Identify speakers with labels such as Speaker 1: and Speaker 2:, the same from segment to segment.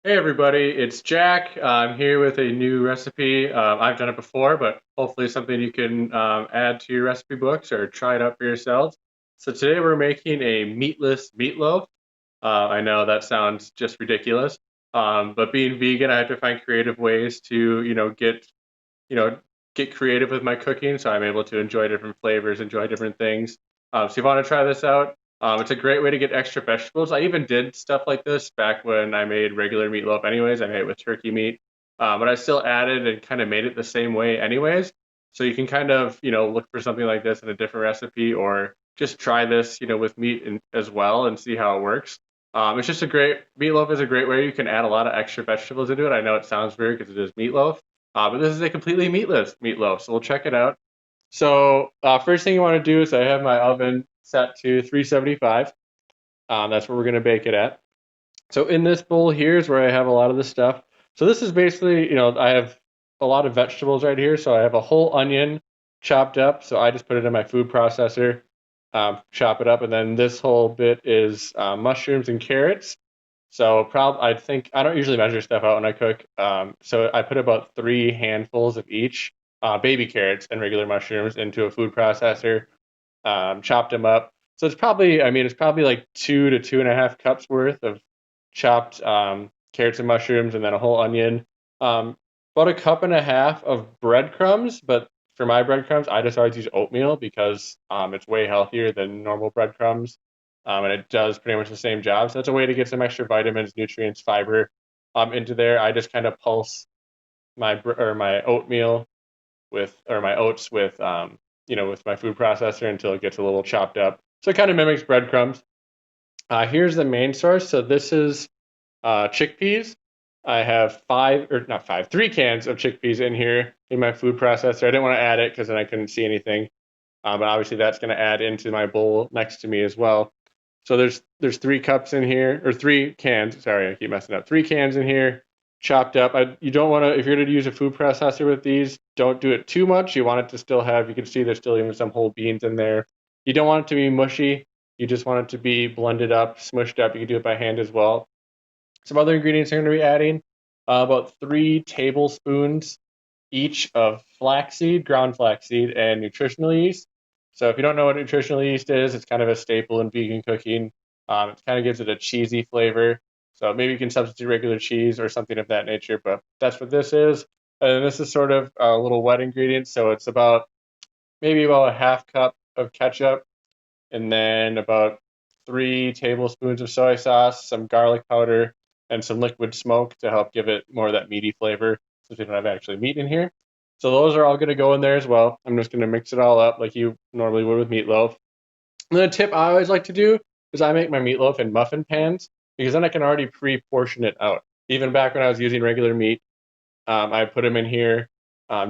Speaker 1: Hey everybody, it's Jack. I'm here with a new recipe. I've done it before, but hopefully something you can add to your recipe books or try it out for yourselves. So today we're making a meatless meatloaf. I know that sounds just ridiculous, but being vegan, I have to find creative ways to, you know, get creative with my cooking, so I'm able to enjoy different flavors, enjoy different things. So if you want to try this out, it's a great way to get extra vegetables. I even did stuff like this back when I made regular meatloaf. Anyways, I made it with turkey meat, but I still added and kind of made it the same way. Anyways, so you can kind of look for something like this in a different recipe, or just try this with meat as well and see how it works. It's just a great meatloaf is a great way you can add a lot of extra vegetables into it. I know it sounds weird because it is meatloaf, but this is a completely meatless meatloaf, so we'll check it out. So first thing you want to do is I have my oven set to 375. That's where we're going to bake it at. So in this bowl here is where I have a lot of the stuff. So this is basically, I have a lot of vegetables right here. So I have a whole onion chopped up. So I just put it in my food processor, chop it up, and then this whole bit is mushrooms and carrots. So I think I don't usually measure stuff out when I cook. So I put about three handfuls of each baby carrots and regular mushrooms into a food processor, chopped them up. So it's probably like 2 to 2.5 cups worth of chopped carrots and mushrooms, and then a whole onion. Um, about a cup and a half of breadcrumbs, but for my breadcrumbs, I just always use oatmeal because it's way healthier than normal breadcrumbs, and it does pretty much the same job. So that's a way to get some extra vitamins, nutrients, fiber into there. I just kind of pulse my oatmeal or my oats with with my food processor until it gets a little chopped up. So it kind of mimics breadcrumbs. Here's the main source. So this is chickpeas. I have five, or not five, 3 cans of chickpeas in here in my food processor. I didn't want to add it because then I couldn't see anything. But obviously that's going to add into my bowl next to me as well. So there's 3 cups in here, or 3 cans. Sorry, I keep messing up. 3 cans in here, chopped up. You don't want to, if you're going to use a food processor with these, don't do it too much. You want it to still have, you can see there's still even some whole beans in there. You don't want it to be mushy. You just want it to be blended up, smushed up. You can do it by hand as well. Some other ingredients I'm going to be adding about 3 tablespoons each of flaxseed, ground flaxseed, and nutritional yeast. So if you don't know what nutritional yeast is, it's kind of a staple in vegan cooking. It kind of gives it a cheesy flavor. So maybe you can substitute regular cheese or something of that nature, but that's what this is. And this is sort of a little wet ingredient, so it's maybe about a half cup of ketchup, and then about 3 tablespoons of soy sauce, some garlic powder, and some liquid smoke to help give it more of that meaty flavor since we don't have actually meat in here. So those are all going to go in there as well. I'm just going to mix it all up like you normally would with meatloaf. And then a tip I always like to do is I make my meatloaf in muffin pans because then I can already pre-portion it out. Even back when I was using regular meat, I put them in here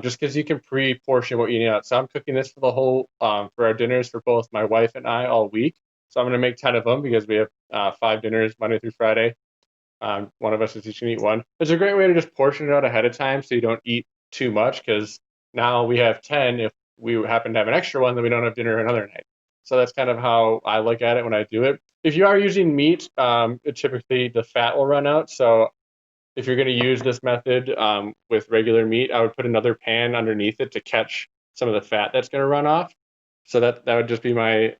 Speaker 1: just because you can pre-portion what you need out. So I'm cooking this for the whole for our dinners for both my wife and I all week. So I'm going to make 10 of them because we have 5 dinners Monday through Friday. One of us is each going to eat one. It's a great way to just portion it out ahead of time so you don't eat too much because now we have 10. If we happen to have an extra one, then we don't have dinner another night. So that's kind of how I look at it when I do it. If you are using meat, typically the fat will run out. So if you're going to use this method with regular meat, I would put another pan underneath it to catch some of the fat that's going to run off. So that would just be my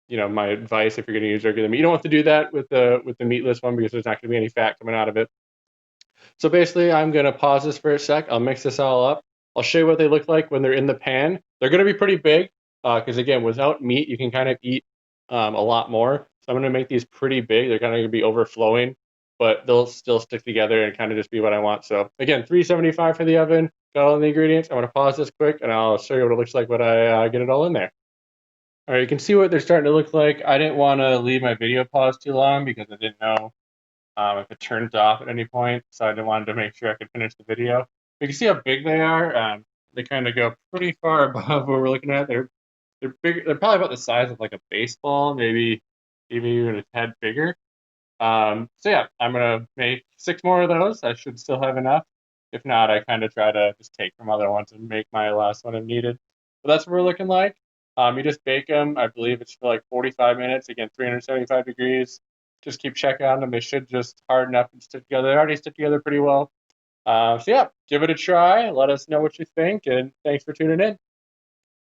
Speaker 1: my advice if you're going to use regular meat. You don't have to do that with the meatless one because there's not going to be any fat coming out of it. So basically, I'm going to pause this for a sec. I'll mix this all up. I'll show you what they look like when they're in the pan. They're going to be pretty big because again, without meat, you can kind of eat a lot more. So I'm going to make these pretty big. They're kind of going to be overflowing, but they'll still stick together and kind of just be what I want. So again, 375 for the oven. Got all the ingredients. I'm going to pause this quick and I'll show you what it looks like when I get it all in there. All right, you can see what they're starting to look like. I didn't want to leave my video paused too long because I didn't know if it turns off at any point, so I wanted to make sure I could finish the video. You can see how big they are. They kind of go pretty far above what we're looking at. They're big. They're probably about the size of like a baseball, maybe even a tad bigger. So yeah, I'm gonna make 6 more of those. I should still have enough. If not, I kind of try to just take from other ones and make my last one if needed. But that's what we're looking like. You just bake them. I believe it's for like 45 minutes. Again, 375 degrees. just keep checking on them. They should just harden up and stick together. They already stick together pretty well. So yeah, give it a try. Let us know what you think, and thanks for tuning in.